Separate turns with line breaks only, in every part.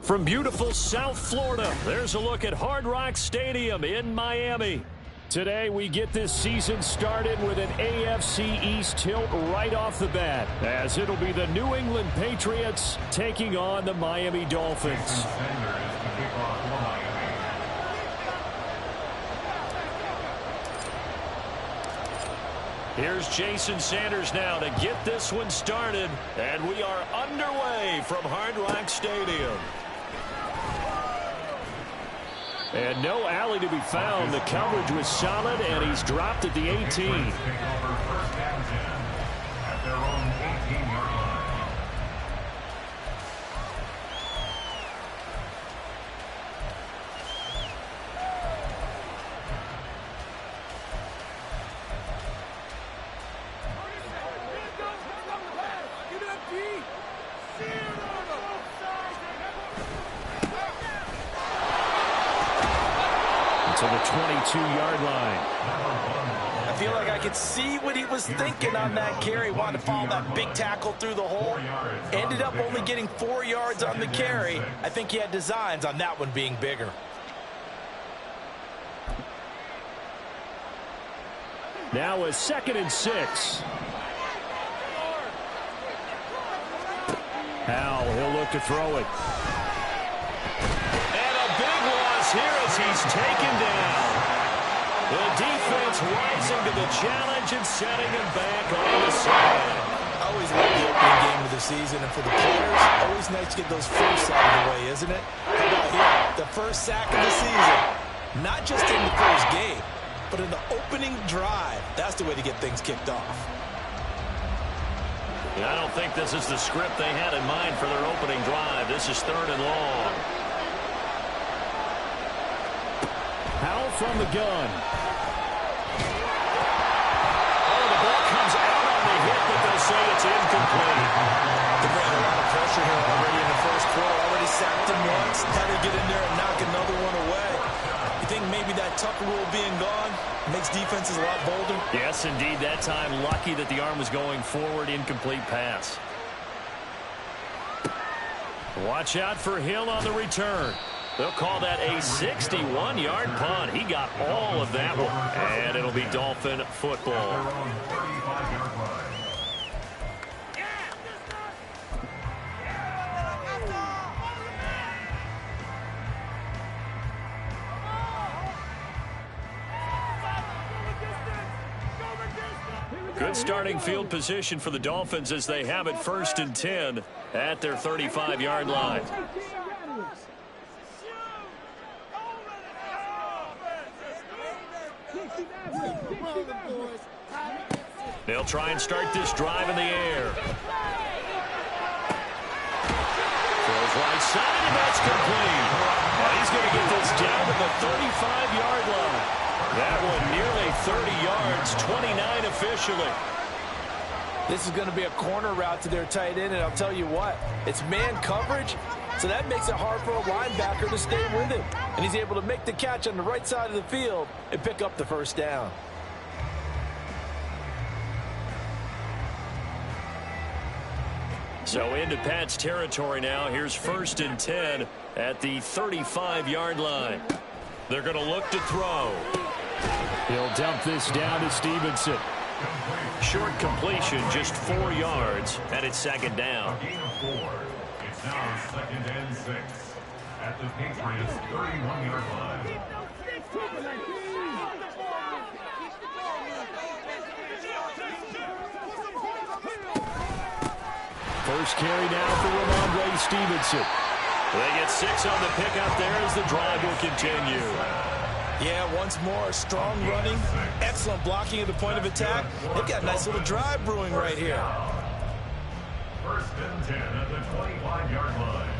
From beautiful South Florida, there's a look at Hard Rock Stadium in Miami. Today, we get this season started with an AFC East tilt right off the bat, as it'll be the New England Patriots taking on the Miami Dolphins. Here's Jason Sanders now to get this one started, and we are underway from Hard Rock Stadium. And no alley to be found. The coverage was solid, and he's dropped at the 18. To the 22-yard line.
I feel like I could see what he was thinking on that carry. Wanted to follow that big tackle through the hole. Ended up only getting 4 yards on the carry. I think he had designs on that one being bigger.
Now a 2nd and 6. Howell, he'll look to throw it. Here as he's taken down. The defense rising to the challenge and setting him back on the side.
I always love the opening game of the season, and for the players, always nice to get those firsts out of the way, isn't it? How about here? The first sack of the season. Not just in the first game, but in the opening drive. That's the way to get things kicked off.
I don't think this is the script they had in mind for their opening drive. This is 3rd and long. Howell from the gun. Oh, the ball comes out on the hit, but they'll say it's incomplete.
They're bringing a lot of pressure here already in the first quarter. Already sacked him once. Had to get in there and knock another one away. You think maybe that Tucker rule being gone makes defenses a lot bolder?
Yes, indeed. That time, lucky that the arm was going forward. Incomplete pass. Watch out for Hill on the return. They'll call that a 61-yard punt. He got all of that one. And it'll be Dolphin football. Good starting field position for the Dolphins as they have it 1st and 10 at their 35-yard line. They'll try and start this drive in the air. Throws right side, and that's complete. And he's going to get this down to the 35-yard line. That one nearly 30 yards, 29 officially.
This is going to be a corner route to their tight end, and I'll tell you what, it's man coverage, so that makes it hard for a linebacker to stay with him. And he's able to make the catch on the right side of the field and pick up the first down.
So into Pat's territory now. Here's 1st and 10 at the 35-yard line. They're going to look to throw. He'll dump this down to Stevenson. Short completion, just 4 yards, and it's 2nd down.
It's now 2nd and 6 at the Patriots' 31-yard line.
First carry now for Ramondre Stevenson. They get 6 on the pickup there as the drive will continue.
Yeah, once more, strong running, excellent blocking at the point of attack. They've got a nice little drive brewing right here.
1st and 10 at the 25-yard line.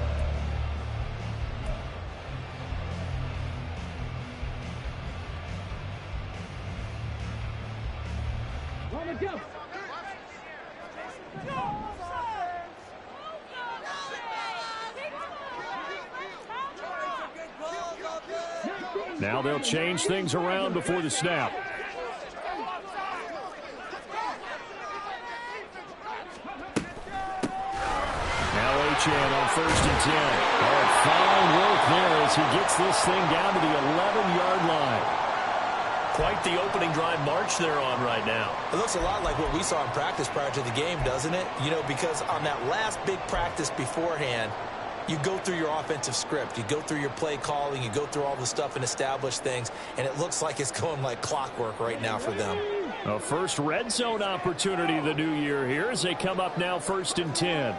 Go.
Now they'll change things around before the snap. Now Achane on 1st and 10. Oh, fine work there as he gets this thing down to the 11-yard line.
Quite the opening drive march they're on right now.
It looks a lot like what we saw in practice prior to the game, doesn't it? You know, because on that last big practice beforehand, you go through your offensive script. You go through your play calling. You go through all the stuff and establish things. And it looks like it's going like clockwork right now for them.
A first red zone opportunity the new year here as they come up now 1st and 10.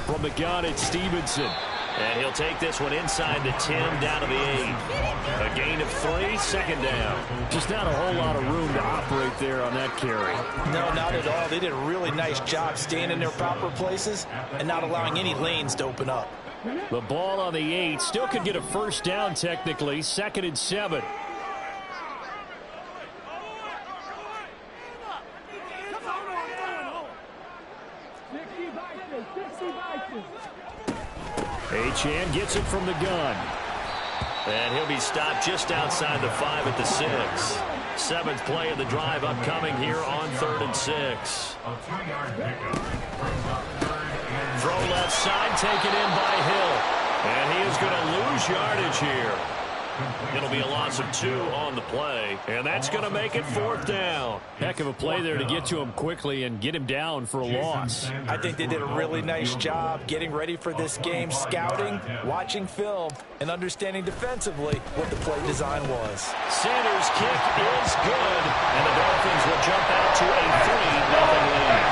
From the gun, it's Stevenson.
And he'll take this one inside the 10 down to the 8. A gain of 3, 2nd down.
Just not a whole lot of room to operate there on that carry.
No, not at all. They did a really nice job staying in their proper places and not allowing any lanes to open up.
The ball on the 8 still could get a first down technically. 2nd and 7. Achane gets it from the gun.
And he'll be stopped just outside the 5 at the 6. 7th play of the drive upcoming here on 3rd and 6. Throw left side, taken in by Hill. And he is going to lose yardage here. It'll be a loss of 2 on the play. And that's going to make it 4th down.
Heck of a play there to get to him quickly and get him down for a loss.
I think they did a really nice job getting ready for this game, scouting, watching film, and understanding defensively what the play design was.
Sanders' kick is good. And the Dolphins will jump out to a 3-0 lead.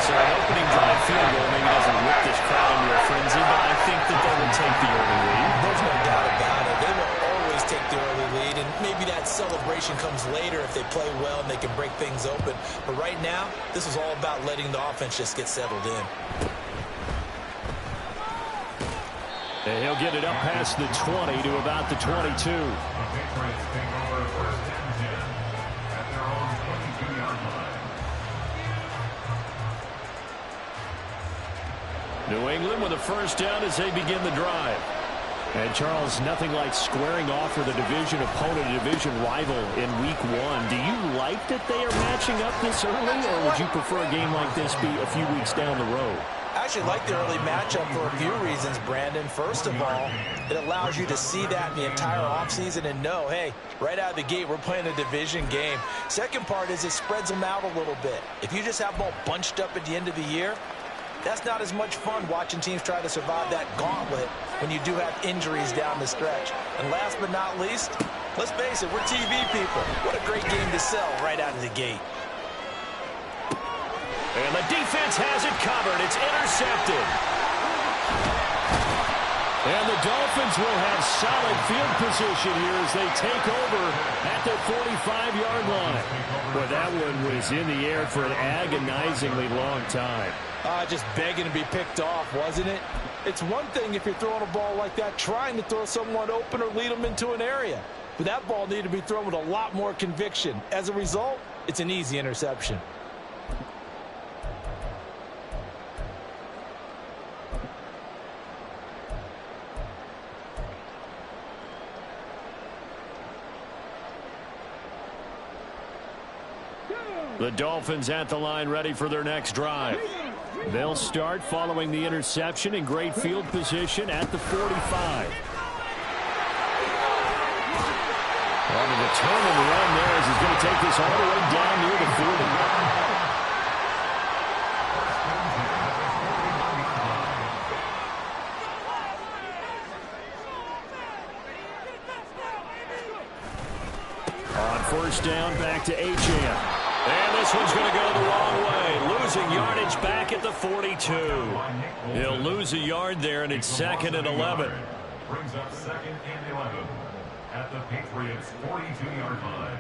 So an opening drive field goal maybe doesn't whip this crowd into a frenzy, but I think that they will take the early lead.
There's no doubt about it. They will always take the early lead, and maybe that celebration comes later if they play well and they can break things open. But right now, this is all about letting the offense just get settled in.
And he'll get it up past the 20 to about the 22. New England with a first down as they begin the drive. And, Charles, nothing like squaring off with a division opponent, a division rival in Week 1. Do you like that they are matching up this early, or would you prefer a game like this be a few weeks down the road?
I actually like the early matchup for a few reasons, Brandon. First of all, it allows you to see that in the entire offseason and know, hey, right out of the gate, we're playing a division game. Second part is it spreads them out a little bit. If you just have them all bunched up at the end of the year, that's not as much fun watching teams try to survive that gauntlet when you do have injuries down the stretch. And last but not least, let's face it, we're TV people. What a great game to sell right out of the gate.
And the defense has it covered. It's intercepted.
And the Dolphins will have solid field position here as they take over at their 45-yard line. Boy, that one was in the air for an agonizingly long time.
Just begging to be picked off, wasn't it? It's one thing if you're throwing a ball like that, trying to throw someone open or lead them into an area. But that ball needed to be thrown with a lot more conviction. As a result, it's an easy interception.
The Dolphins at the line ready for their next drive. They'll start following the interception in great field position at the 45. On a determined run there as he's going to take this all the way down near the 40. On first down, back to Achane. And this one's going to go the wrong way. Losing yardage back at the 42. He'll lose a yard there, and it's 2nd and 11.
Brings up 2nd and 11 at the Patriots' 42-yard line.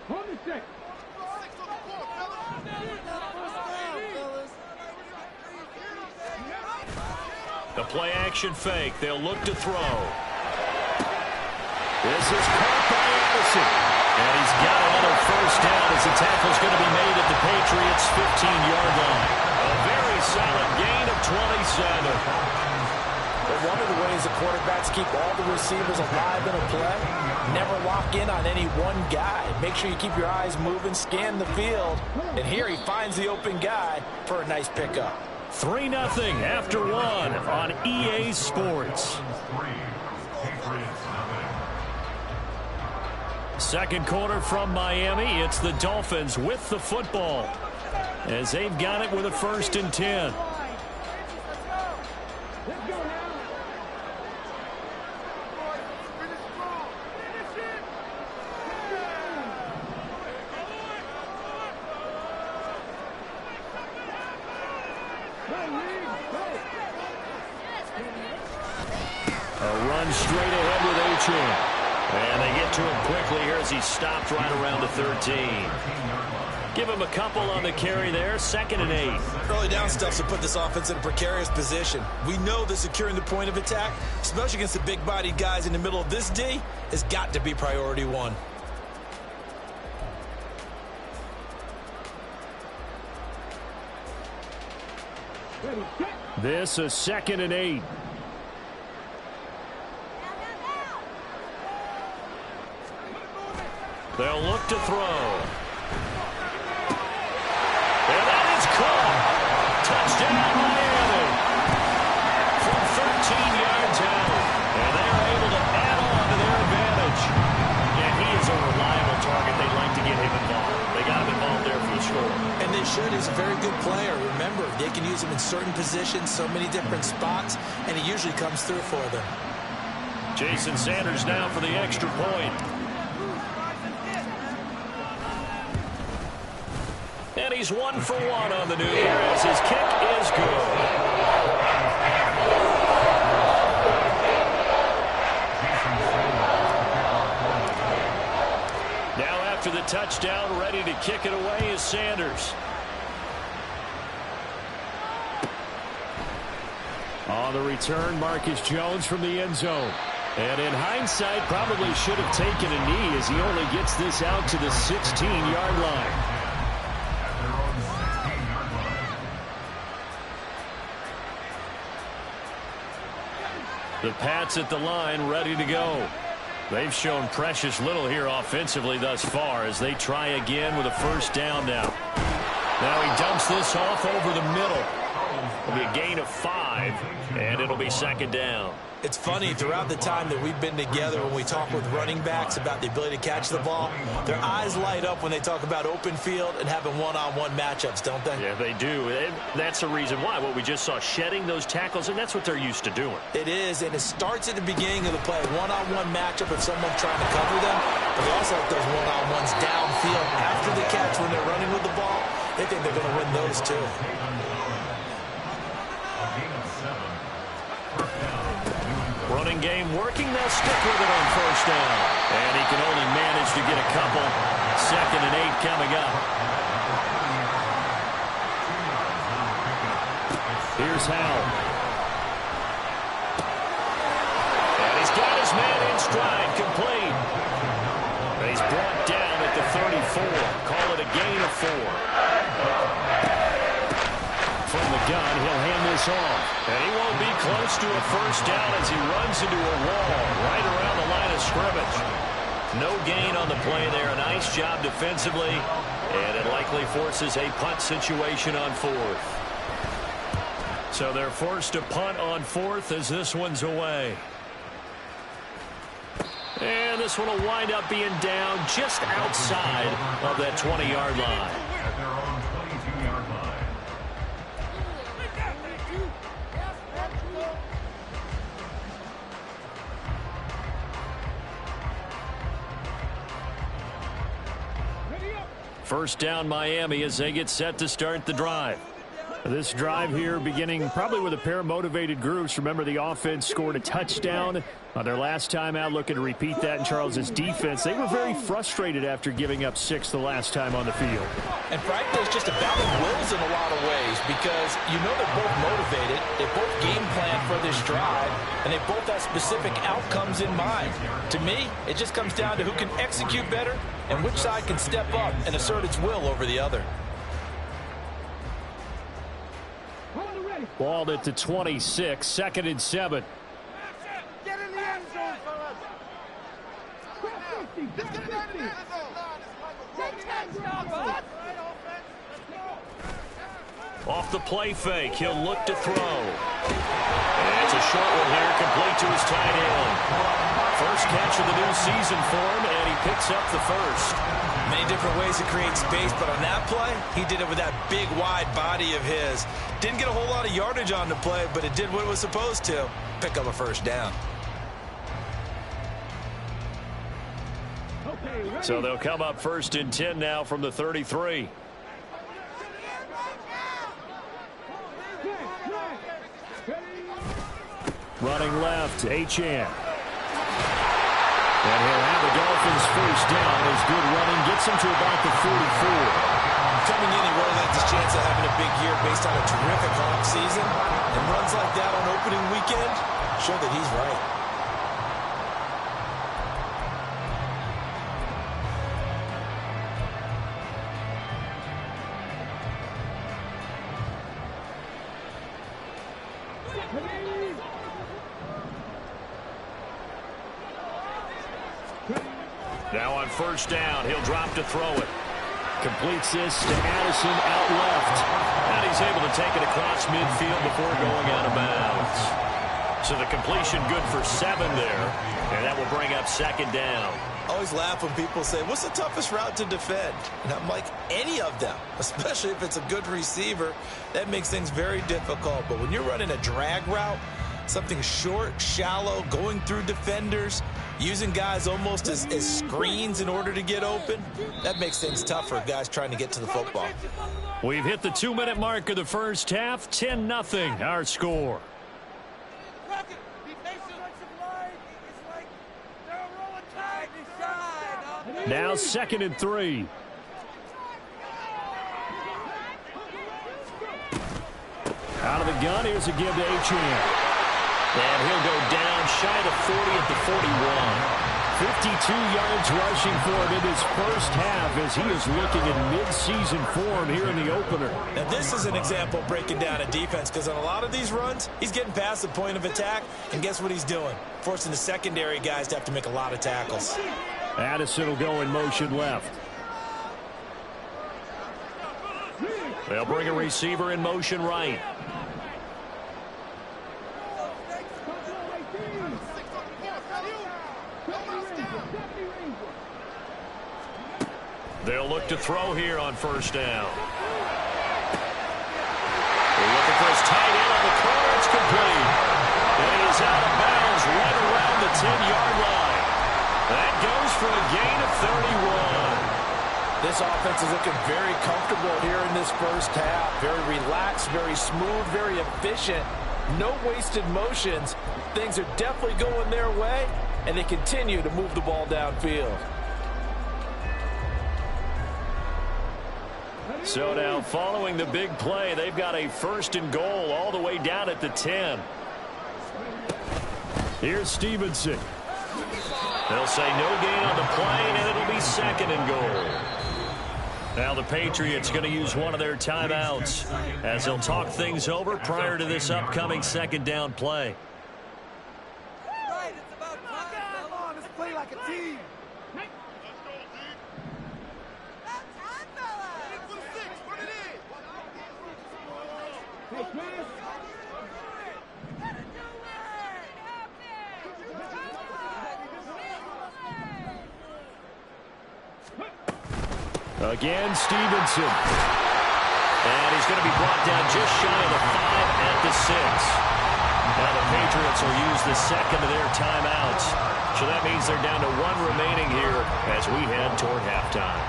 Hold the stick.
The play action fake. They'll look to throw.
This is caught by Addison.
And he's got another first down as the tackle's going to be made at the Patriots' 15-yard line. A very solid gain of 27.
But one of the ways the quarterbacks keep all the receivers alive in a play, never lock in on any one guy. Make sure you keep your eyes moving, scan the field. And here he finds the open guy for a nice pickup.
3-0 after one on EA Sports. Second quarter from Miami. It's the Dolphins with the football as they've got it with a 1st and 10. A run straight ahead with Achane. And they get to him quickly here as he stopped right around the 13. Give him a couple on the carry there. 2nd and 8.
Early down stuff to put this offense in a precarious position. We know that securing the point of attack, especially against the big-bodied guys in the middle of this D, has got to be priority one.
This is 2nd and 8. They'll look to throw. And that is caught. Touchdown, Miami. From 13 yards out. And they are able to add on to their advantage. Yeah, he is a reliable target. They'd like to get him involved. They got him involved there for the score.
And they should. He's a very good player. Remember, they can use him in certain positions, so many different spots, and he usually comes through for them.
Jason Sanders now for the extra point. And he's 1 for 1 on the new year as his kick is good. Now after the touchdown, ready to kick it away is Sanders. On the return, Marcus Jones from the end zone. And in hindsight, probably should have taken a knee as he only gets this out to the 16-yard line. The Pats at the line, ready to go. They've shown precious little here offensively thus far as they try again with a 1st down now. Now he dumps this off over the middle. It'll be a gain of 5, and it'll be 2nd down.
It's funny, throughout the time that we've been together, when we talk with running backs about the ability to catch the ball, their eyes light up when they talk about open field and having one-on-one matchups, don't they?
Yeah, they do. And that's the reason why. What we just saw, shedding those tackles, and that's what they're used to doing.
It is, and it starts at the beginning of the play. One-on-one matchup if someone's trying to cover them, but they also like those one-on-ones downfield after the catch when they're running with the ball. They think they're going to win those too.
Running game working. They'll stick with it on 1st down. And he can only manage to get a couple. 2nd and 8 coming up. Here's Howell. And he's got his man in stride, complete. And he's brought down at the 34. Call it a gain of 4. From the gun, he'll hand this off. And he won't be close to a 1st down as he runs into a wall right around the line of scrimmage. No gain on the play there. A nice job defensively. And it likely forces a punt situation on 4th. So they're forced to punt on 4th as this one's away. And this one will wind up being down just outside of that 20-yard line.
At their own 22-yard line.
First down Miami as they get set to start the drive. This drive here beginning probably with a pair of motivated groups. Remember, the offense scored a touchdown on their last time out. Looking to repeat that in Charles's defense. They were very frustrated after giving up 6 the last time on the field.
And frankly, it's just a battle of wills in a lot of ways because you know they're both motivated. They both game plan for this drive, and they both have specific outcomes in mind. To me, it just comes down to who can execute better and which side can step up and assert its will over the other.
Hold it ready.
Balled at the 26, 2nd and 7.
Get in the end zone, fellas. Let's get it out of the end zone.
Off the play fake, he'll look to throw. And it's a short one here, complete to his tight end. First catch of the new season for him, and he picks up the first.
Many different ways to create space, but on that play, he did it with that big, wide body of his. Didn't get a whole lot of yardage on the play, but it did what it was supposed to. Pick up a first down.
So they'll come up 1st and 10 now from the 33. Running left, Achane. And he'll have the Dolphins first down as good running gets him to about the 44.
Coming in, he really liked his chance of having a big year based on a terrific offseason. And runs like that on opening weekend show that he's right.
Now on first down, he'll drop to throw it. Completes this to Addison out left. And he's able to take it across midfield before going out of bounds. So the completion good for 7 there. And that will bring up 2nd down.
I always laugh when people say, what's the toughest route to defend? And I'm like, any of them, especially if it's a good receiver. That makes things very difficult. But when you're running a drag route, something short, shallow, going through defenders, using guys almost as screens in order to get open, that makes things tough for guys trying to get to the football.
We've hit the 2-minute mark of the first half. 10-0 our score. Now 2nd and 3. Out of the gun, here's a give to Achane. And he'll go down shy of the 40 at the 41. 52 yards rushing for him in his first half as he is looking in mid-season form here in the opener.
Now this is an example of breaking down a defense because on a lot of these runs, he's getting past the point of attack, and guess what he's doing? Forcing the secondary guys to have to make a lot of tackles.
Addison will go in motion left. They'll bring a receiver in motion right. They'll look to throw here on first down. They're looking for his tight end on the corner. It's complete. And he's out of bounds right around the 10-yard line. That goes for a gain of 31.
This offense is looking very comfortable here in this first half. Very relaxed, very smooth, very efficient. No wasted motions. Things are definitely going their way, and they continue to move the ball downfield.
So now following the big play, they've got a 1st and goal all the way down at the 10. Here's Stevenson. They'll say no gain on the play, and it'll be 2nd and goal. Now the Patriots going to use one of their timeouts as they'll talk things over prior to this upcoming 2nd down play.
Right, it's about time. Come on, let's play like a team.
Again, Stevenson. And he's going to be brought down just shy of the 5 at the 6. Now the Patriots will use the 2nd of their timeouts. So that means they're down to 1 remaining here as we head toward halftime.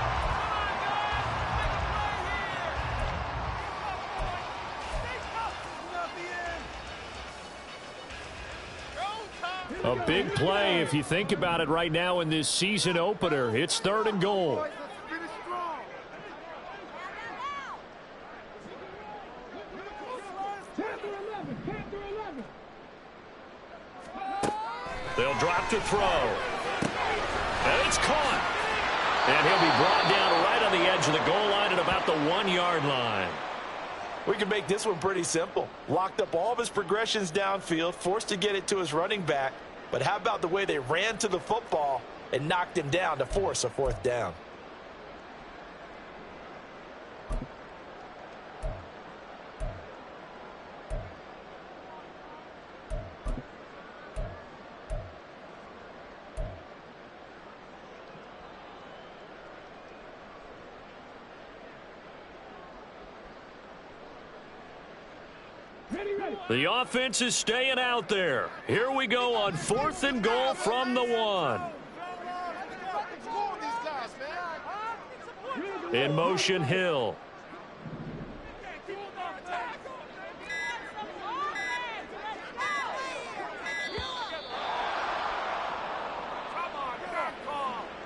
A big play if you think about it right now in this season opener. It's 3rd and goal. They'll drop to throw. And it's caught. And he'll be brought down right on the edge of the goal line at about the 1-yard line.
We can make this one pretty simple. Locked up all of his progressions downfield, forced to get it to his running back. But how about the way they ran to the football and knocked him down to force a 4th down?
The offense is staying out there. Here we go on 4th and goal from the 1. In motion, Hill.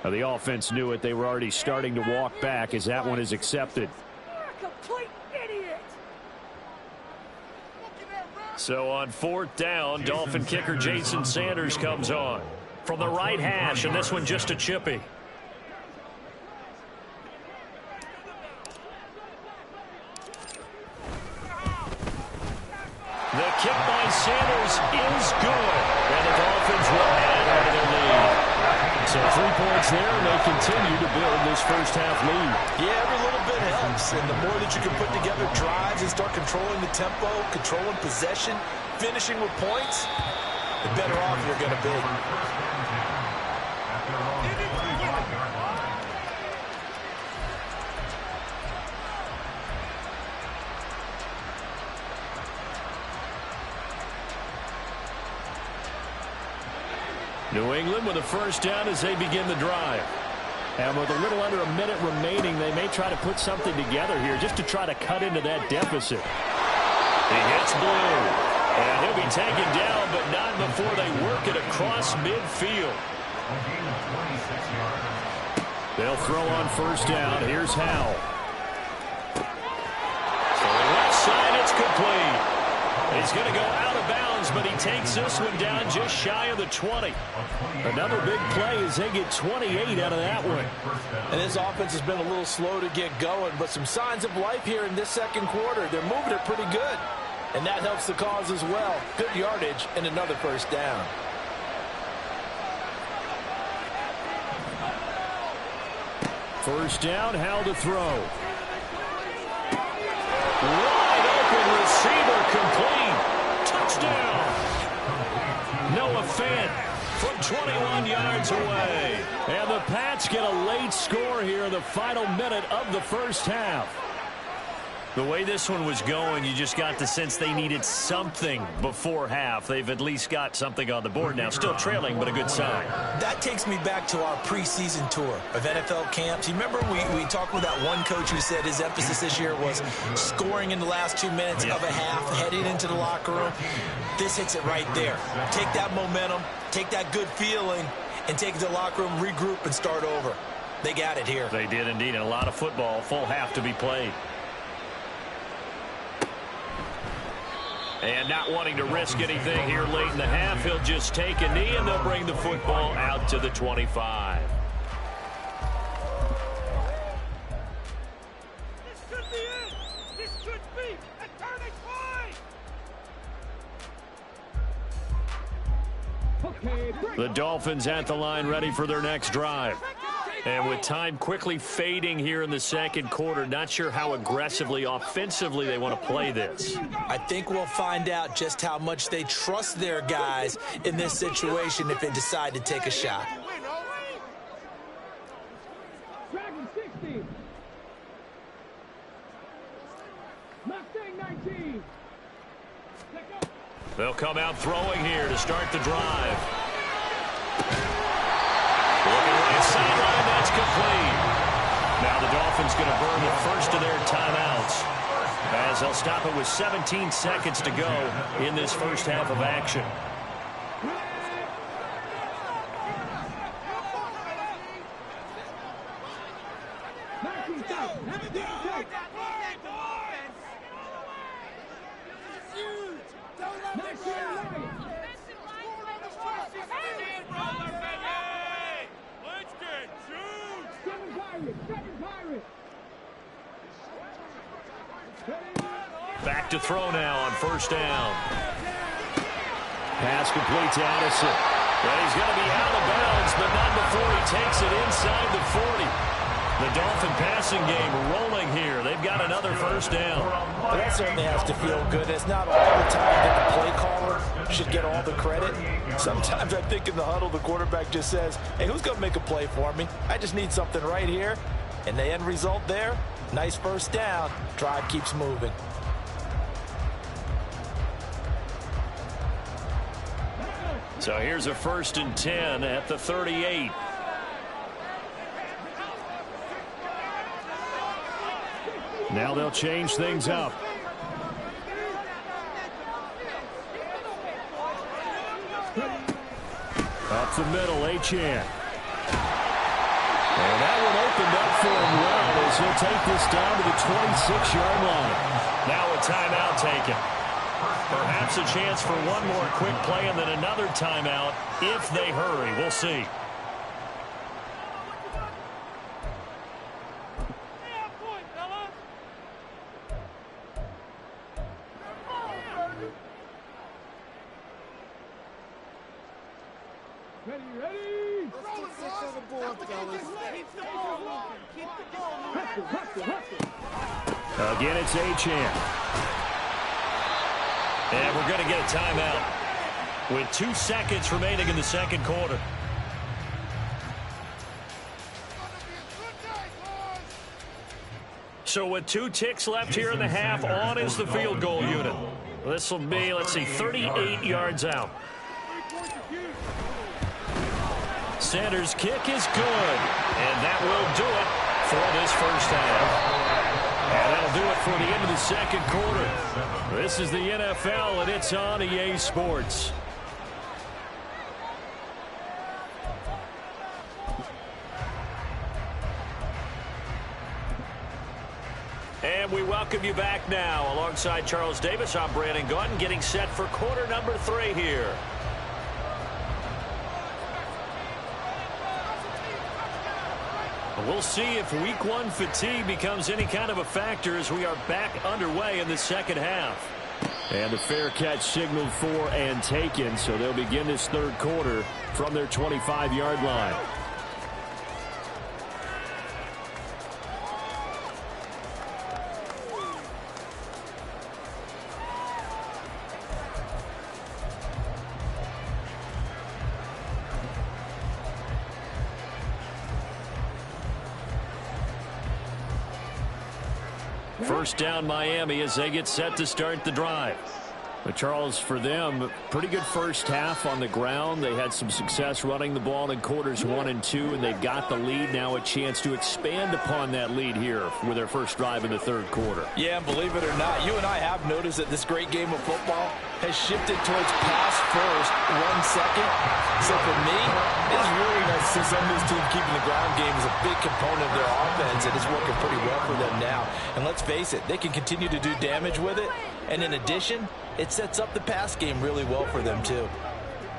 Now, the offense knew it. They were already starting to walk back as that one is accepted. So on 4th down, Dolphin kicker Jason Sanders comes on from the right hash, and this one just a chippy. The kick by Sanders is good, and the Dolphins will add on to their lead. So 3 points there, and they continue to build this first half lead.
Yeah, every little bit helps, and the more that you can put together drives and start controlling the tempo, controlling possession, finishing with points, the better off you're going to be.
New England with a first down as they begin the drive. And with a little under a minute remaining, they may try to put something together here just to try to cut into that deficit. He hits Blue. And he'll be taken down, but not before they work it across midfield. They'll throw on first down. Here's Howell. So the left side, it's complete. He's going to go out of bounds, but he takes this one down just shy of the 20. Another big play as they get 28 out of that one.
And this offense has been a little slow to get going, but some signs of life here in this second quarter. They're moving it pretty good, and that helps the cause as well. Good yardage and another first down.
First down, Howell to throw. Wide open receiver complete. Touchdown. Noah Fant from 21 yards away. And the Pats get a late score here in the final minute of the first half. The way this one was going, you just got the sense they needed something before half. They've at least got something on the board now. Still trailing, but a good sign.
That takes me back to our preseason tour of NFL camps. You remember we talked with that one coach who said his emphasis this year was scoring in the last 2 minutes of a half, heading into the locker room. This hits it right there. Take that momentum, take that good feeling, and take it to the locker room, regroup, and start over. They got it here.
They did indeed, and a lot of football, full half to be played. And not wanting to risk anything here late in the half, he'll just take a knee, and they'll bring the football out to the 25.
This could be it! This could be a turning point!
The Dolphins at the line, ready for their next drive. And with time quickly fading here in the second quarter, not sure how aggressively, offensively they want to play this.
I think we'll find out just how much they trust their guys in this situation if they decide to take a shot.
Dragon 60. Mustang 19.
They'll come out throwing here to start the drive. Looking right sideline, that's complete. Now the Dolphins going to burn the first of their timeouts as they'll stop it with 17 seconds to go in this first half of action. Back to throw now on first down. Pass complete to Addison. But he's going to be out of bounds, but not before he takes it inside the 40. The Dolphin passing game rolling here. They've got another first down.
Well, that certainly has to feel good. It's not all the time that the play caller should get all the credit. Sometimes I think in the huddle, the quarterback just says, hey, who's going to make a play for me? I just need something right here. And the end result there, nice first down. Drive keeps moving.
So here's a 1st and 10 at the 38. Now they'll change things up. Up the middle, Achane. And that one opened up for him well as he'll take this down to the 26-yard line. Now a timeout taken. Perhaps a chance for one more quick play and then another timeout if they hurry. We'll see. Again, it's Achane. And we're going to get a timeout with 2 seconds remaining in the second quarter. So with 2 ticks left here in the half, on is the field goal unit. This will be, let's see, 38 yards out. Sanders' kick is good, and that will do it for this first half. And that'll do it for the end of the second quarter. This is the NFL, and it's on EA Sports. And we welcome you back now. Alongside Charles Davis, I'm Brandon Gaudin, getting set for quarter number 3 here. We'll see if week 1 fatigue becomes any kind of a factor as we are back underway in the second half. And the fair catch signaled for and taken, so they'll begin this third quarter from their 25-yard line. First down Miami as they get set to start the drive. But Charles, for them, pretty good first half on the ground. They had some success running the ball in quarters 1 and 2, and they've got the lead. Now a chance to expand upon that lead here with their first drive in the third quarter.
Yeah, and believe it or not, you and I have noticed that this great game of football has shifted towards pass first, run second. So for me, it's really nice to see some of these teams keeping the ground game as a big component of their offense, and it's working pretty well for them now. And let's face it, they can continue to do damage with it. And in addition, it sets up the pass game really well for them, too.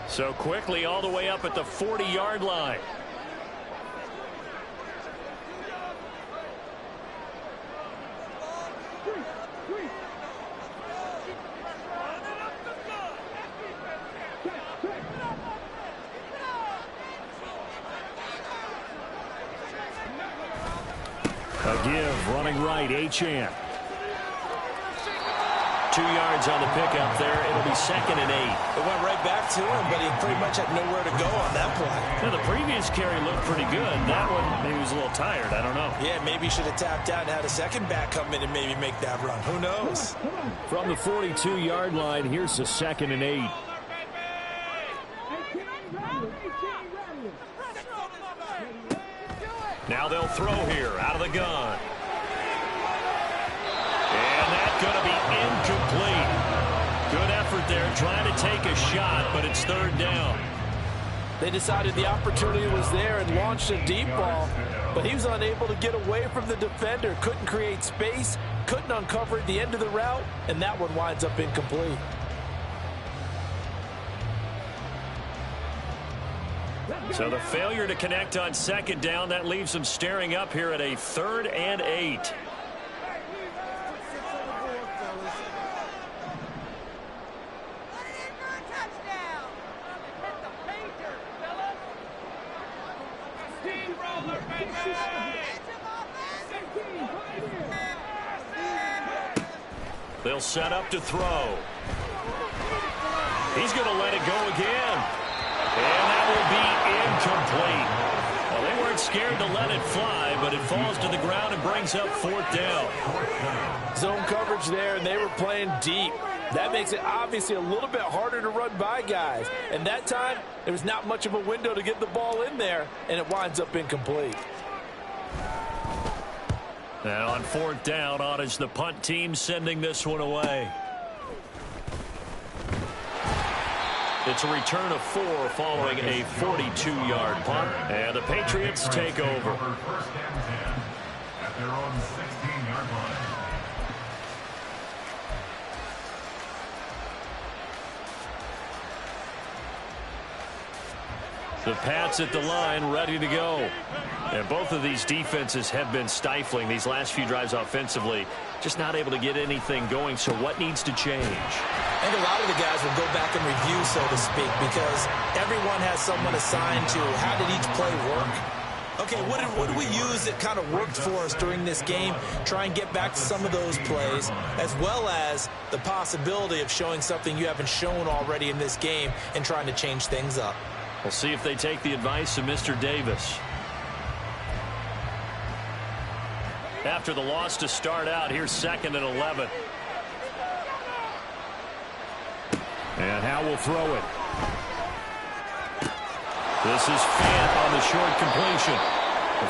So quickly all the way up at the 40-yard line. A give, running right, Achane. 2 yards on the pickup there. It'll be 2nd and 8.
It went right back to him, but he pretty much had nowhere to go on that play.
Now, the previous carry looked pretty good. That one, maybe he was a little tired. I don't know.
Yeah, maybe he should have tapped out and had a second back come in and maybe make that run. Who knows?
From the 42-yard line, here's the 2nd and 8. Now they'll throw here out of the gun. And that's going to be incomplete. Good effort there trying to take a shot, but it's third down.
They decided the opportunity was there and launched a deep ball, but he was unable to get away from the defender, couldn't create space, couldn't uncover at the end of the route, and that one winds up incomplete.
So the failure to connect on second down, that leaves them staring up here at a 3rd and 8. They'll set up to throw. He's going to let it go again. And that will be incomplete. Well, they weren't scared to let it fly, but it falls to the ground and brings up 4th down.
Zone coverage there, and they were playing deep. That makes it obviously a little bit harder to run by guys. And that time, there was not much of a window to get the ball in there, and it winds up incomplete.
Now on 4th down, on is the punt team sending this one away. It's a return of 4 following a 42-yard punt. And the Patriots take over.
First and 10 at their own 16-yard line.
The Pats at the line, ready to go. And both of these defenses have been stifling these last few drives offensively. Just not able to get anything going, so what needs to change?
I think a lot of the guys will go back and review, so to speak, because everyone has someone assigned to how did each play work. Okay, what did we use that kind of worked for us during this game? Try and get back to some of those plays, as well as the possibility of showing something you haven't shown already in this game and trying to change things up.
We'll see if they take the advice of Mr. Davis. After the loss to start out, here's 2nd and 11. And Howe will throw it. This is Fant on the short completion.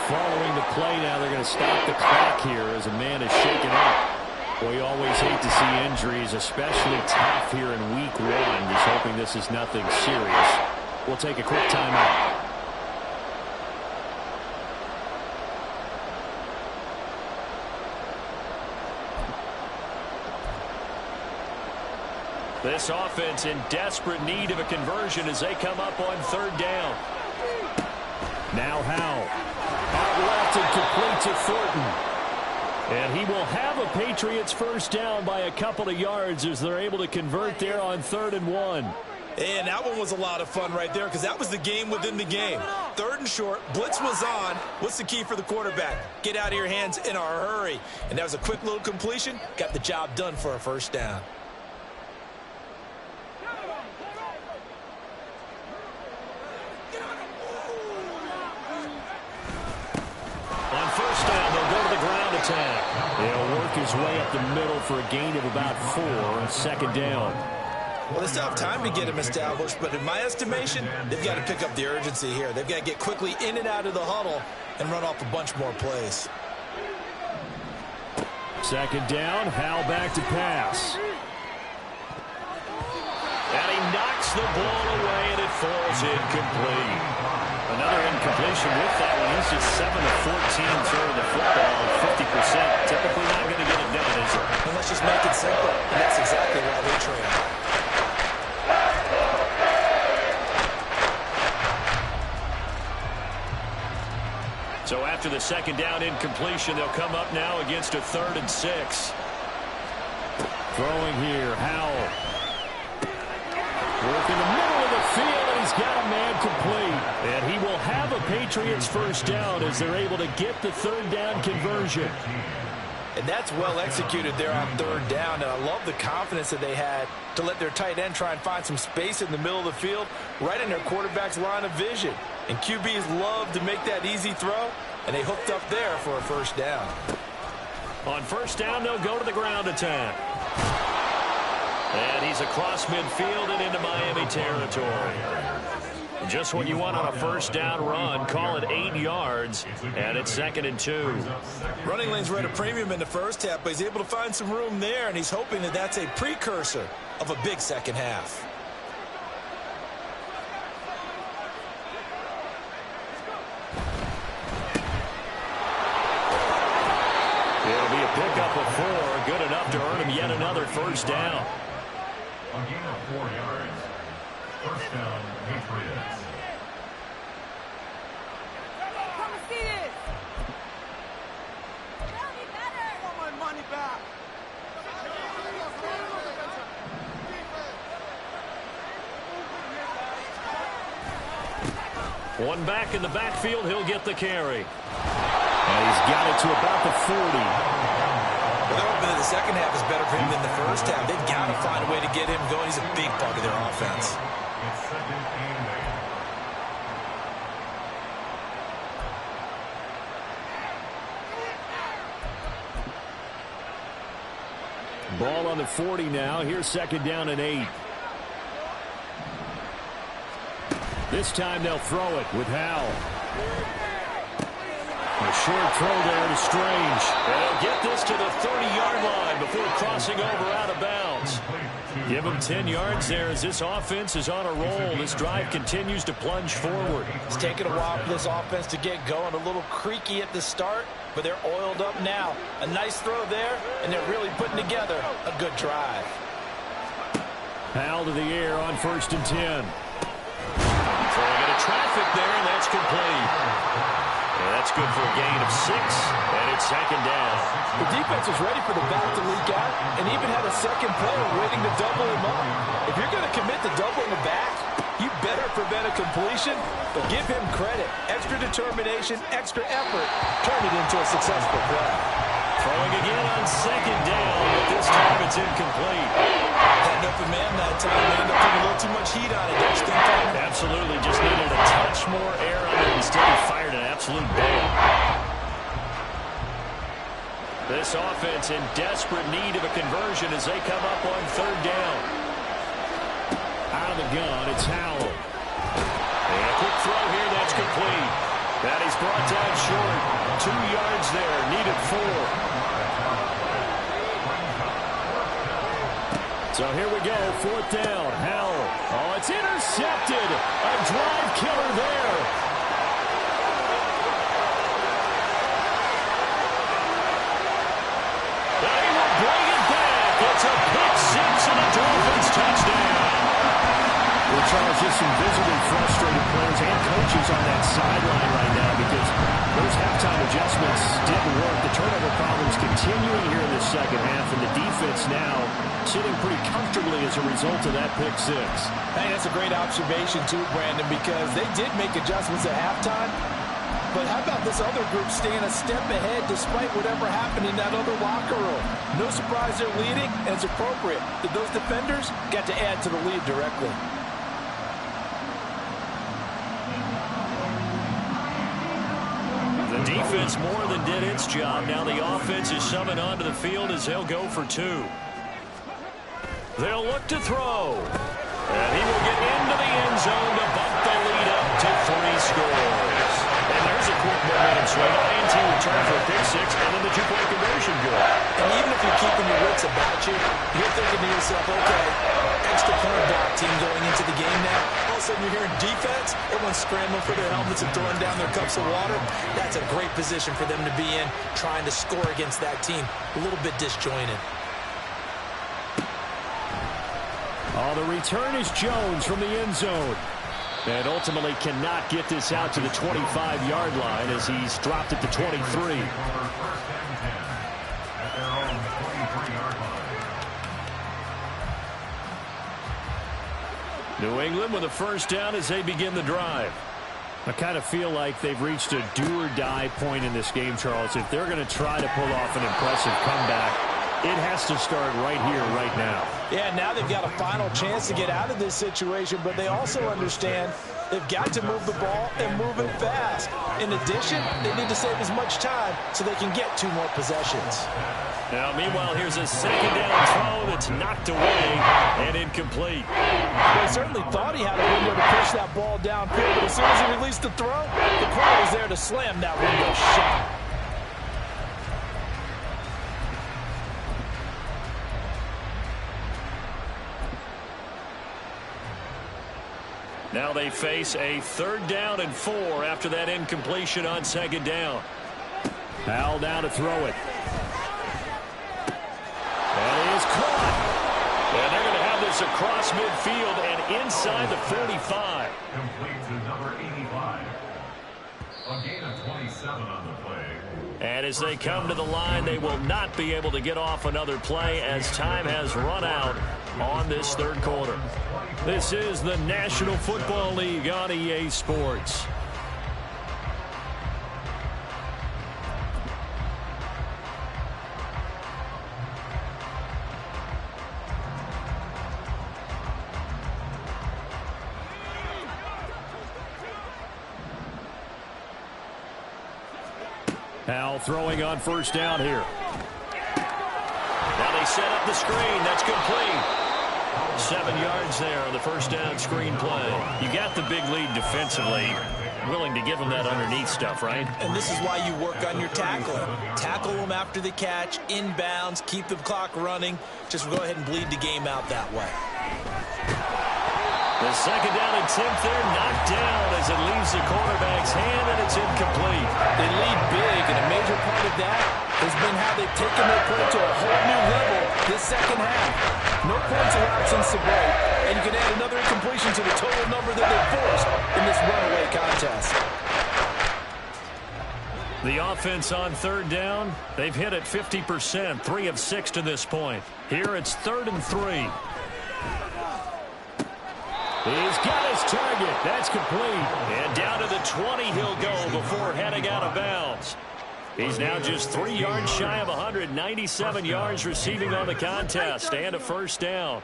Following the play now, they're going to stop the clock here as a man is shaken up. Well, you always hate to see injuries, especially tough here in week 1. Just hoping this is nothing serious. We'll take a quick timeout. This offense in desperate need of a conversion as they come up on 3rd down. Now Howe. Out left and complete to Thornton. And he will have a Patriots first down by a couple of yards as they're able to convert there on 3rd and 1.
And that one was a lot of fun right there because that was the game within the game. 3rd and short, blitz was on. What's the key for the quarterback? Get out of your hands in a hurry. And that was a quick little completion. Got the job done for a first down.
On 1st down, they'll go to the ground attack. They'll work his way up the middle for a gain of about 4 on 2nd down.
Well, they still have time to get him established, but in my estimation, they've got to pick up the urgency here. They've got to get quickly in and out of the huddle and run off a bunch more plays.
2nd down, Howe back to pass. And he knocks the ball away, and it falls incomplete. Another incompletion with that one. He's just 7 of 14 throwing the football, 50%. Typically not going to get it done, is it?
And let's just make it simple, and that's exactly why they train.
So after the 2nd down incompletion, they'll come up now against a 3rd and 6. Throwing here, Howell. Work in the middle of the field, and he's got a man complete. And he will have a Patriots first down as they're able to get the 3rd down conversion.
And that's well executed there on 3rd down. And I love the confidence that they had to let their tight end try and find some space in the middle of the field, right in their quarterback's line of vision. And QBs love to make that easy throw, and they hooked up there for a first down.
On 1st down, they'll go to the ground attack. And he's across midfield and into Miami territory. Just what you want on a 1st down run. Call it 8 yards, and it's 2nd and 2.
Running lanes were at a premium in the first half, but he's able to find some room there, and he's hoping that that's a precursor of a big second half.
It'll be a pickup of 4, good enough to earn him yet another first down.
A gain of 4 yards. First down, Patriots.
Come and see this. I want my money back.
One back in the backfield, he'll get the carry. And he's got it to about the 40.
Well, they're hoping that the second half is better for him than the first half. They've got to find a way to get him going. He's a big part of their offense.
It's second and 8.
Ball on the 40 now. Here's second down and 8. This time they'll throw it with Howell. A short throw there to Strange. They'll get this to the 30-yard line before crossing over out of bounds. Give them 10 yards there as this offense is on a roll. This drive continues to plunge forward.
It's taken a while for this offense to get going. A little creaky at the start, but they're oiled up now. A nice throw there, and they're really putting together a good drive.
Howell to the air on 1st and 10. Throwing into traffic there, and that's complete. And that's good for a gain of 6, and it's second down.
The defense was ready for the back to leak out and even had a second player waiting to double him up. If you're going to commit to doubling the back, you better prevent a completion, but give him credit. Extra determination, extra effort, turn it into a successful play.
Throwing again on second down, but this time it's incomplete.
Had an open man that time. They ended up putting a little too much heat on it, don't you think, Tom?
Absolutely, just needed a touch more air on it. Instead, he fired an absolute bail. This offense in desperate need of a conversion as they come up on third down. Out of the gun, it's Howell. And a quick throw here, that's complete. That is brought down short. 2 yards there, needed 4. So here we go, 4th down. Howell. Oh, it's intercepted. A drive killer there. They will bring it back. It's a pick 6 and a Dolphins touchdown. Well, Charles, just some visibly frustrated players and coaches on that sideline right now because those halftime adjustments didn't work. The turnover problems continuing here in the second half, and the defense now sitting pretty comfortably as a result of that pick 6.
Hey, that's a great observation too, Brandon, because they did make adjustments at halftime. But how about this other group staying a step ahead despite whatever happened in that other locker room? No surprise they're leading, and it's appropriate that those defenders got to add to the lead directly.
The defense more than did its job. Now the offense is summoned onto the field as they'll go for 2. They'll look to throw. And he will get into the end zone to bump the lead up to 3 scores. And there's a quick momentum swing. INT return for a pick 6, and then the 2-point conversion good.
And even if you're keeping your wits about you, you're thinking to yourself, okay, extra point block team going into the game now. All of a sudden you're hearing defense, everyone's scrambling for their helmets and throwing down their cups of water. That's a great position for them to be in, trying to score against that team. A little bit disjointed.
Oh, the return is Jones from the end zone. And ultimately cannot get this out to the 25-yard line as he's dropped it to 23. New England with a first down as they begin the drive. I kind of feel like they've reached a do-or-die point in this game, Charles. If they're going to try to pull off an impressive comeback, it has to start right here, right now.
Yeah, now they've got a final chance to get out of this situation, but they also understand they've got to move the ball and move it fast. In addition, they need to save as much time so they can get 2 more possessions.
Now, meanwhile, here's a second down throw that's knocked away and incomplete.
Well, he certainly thought he had a window to push that ball downfield, but as soon as he released the throw, the corner was there to slam that window shut.
Now they face a 3rd down and 4 after that incompletion on second down. Howell now to throw it. And he is caught. And they're going to have this across midfield and inside the 45.
Complete to number 85. A gain of 27 on the play.
And as they come to the line, they will not be able to get off another play as time has run out on this 3rd quarter. This is the National Football League on EA Sports. Now throwing on first down here.
Now they set up the screen. That's complete. 7 yards there on the first down screen play. You got the big lead defensively. Willing to give them that underneath stuff, right?
And this is why you work on your tackling. Tackle them after the catch, inbounds, keep the clock running. Just go ahead and bleed the game out that way.
The second down attempt there knocked down as it leaves the quarterback's hand, and it's incomplete.
They lead big, and a major part of that has been how they've taken their play to a whole new level this second half. No points allowed since the break, and you can add another incompletion to the total number that they've forced in this runaway contest.
The offense on third down, they've hit it 50%, 3 of 6 to this point. Here it's 3rd and 3. He's got his target. That's complete. And down to the 20 he'll go before heading out of bounds. He's now just 3 yards shy of 197 yards receiving on the contest and a first down.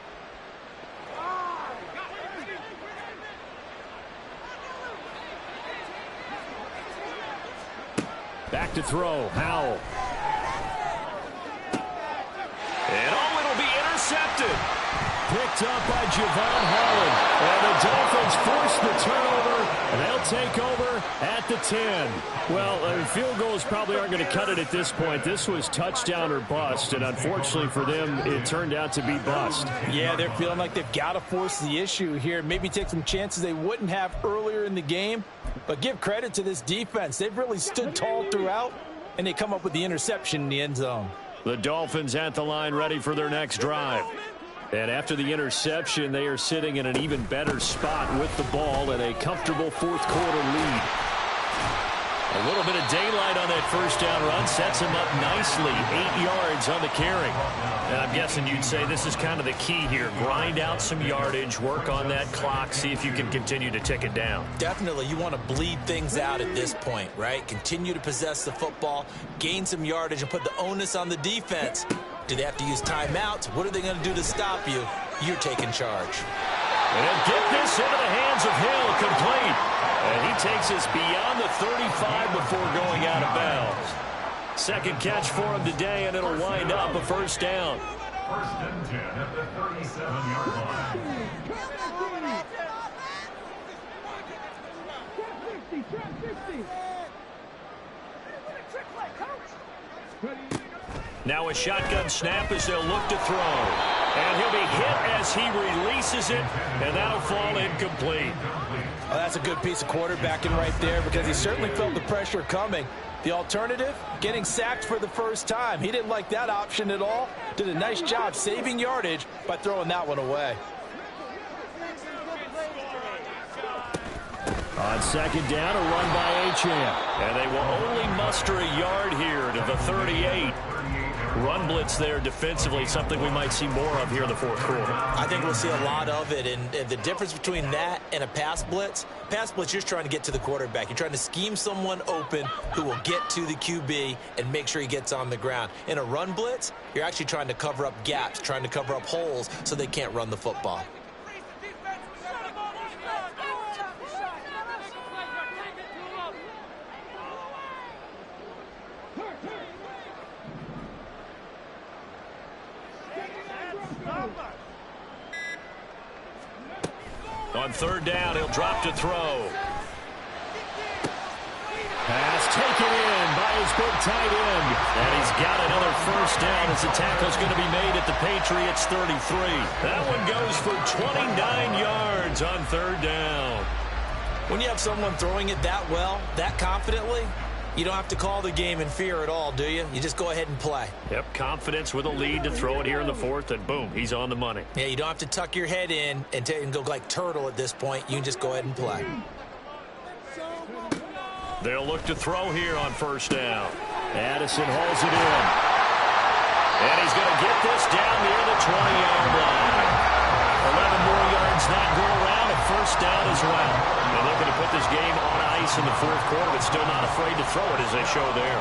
Back to throw. Howell. And it'll be intercepted. Picked up by Javon Holland. And the Dolphins force the turnover, and they'll take over at the 10. Well, field goals probably aren't going to cut it at this point. This was touchdown or bust, and unfortunately for them, it turned out to be bust.
Yeah, they're feeling like they've got to force the issue here. Maybe take some chances they wouldn't have earlier in the game. But give credit to this defense. They've really stood tall throughout, and they come up with the interception in the end zone.
The Dolphins at the line ready for their next drive. And after the interception, they are sitting in an even better spot with the ball and a comfortable fourth quarter lead. A little bit of daylight on that first down run sets him up nicely. 8 yards on the carry. And I'm guessing you'd say this is kind of the key here. Grind out some yardage, work on that clock, see if you can continue to tick it down.
Definitely, you want to bleed things out at this point, right? Continue to possess the football, gain some yardage, and put the onus on the defense. Do they have to use timeouts? What are they going to do to stop you? You're taking charge.
And get this into the hands of Hill, complete. And he takes us beyond the 35 before going out of bounds. Second catch for him today, and it'll wind up a first down.
1st and 10 at the 37-yard line.
Now a shotgun snap as they'll look to throw. And he'll be hit as he releases it, and that'll fall incomplete.
Oh, that's a good piece of quarterbacking right there because he certainly felt the pressure coming. The alternative, getting sacked for the first time. He didn't like that option at all. Did a nice job saving yardage by throwing that one away.
On second down, a run by Achane. And they will only muster a yard here to the 38. Run blitz there defensively, something we might see more of here in the fourth quarter.
I think we'll see a lot of it, and the difference between that and a pass blitz, you're just trying to get to the quarterback. You're trying to scheme someone open who will get to the QB and make sure he gets on the ground. In a run blitz, you're actually trying to cover up gaps, trying to cover up holes so they can't run the football.
On third down, he'll drop to throw. Pass taken in by his big tight end. And he's got another first down as the tackle's going to be made at the Patriots 33. That one goes for 29 yards on third down.
When you have someone throwing it that well, that confidently, you don't have to call the game in fear at all, do you? You just go ahead and play.
Yep, confidence with a lead to throw it here in the fourth, and boom, he's on the money.
Yeah, you don't have to tuck your head in and go like turtle at this point. You can just go ahead and play.
They'll look to throw here on first down. Addison hauls it in. And he's going to get this down near the 20-yard line. 11 more yards that go around, a first down as well. They're looking to put this game on ice in the fourth quarter, but still not afraid to throw it as they show there.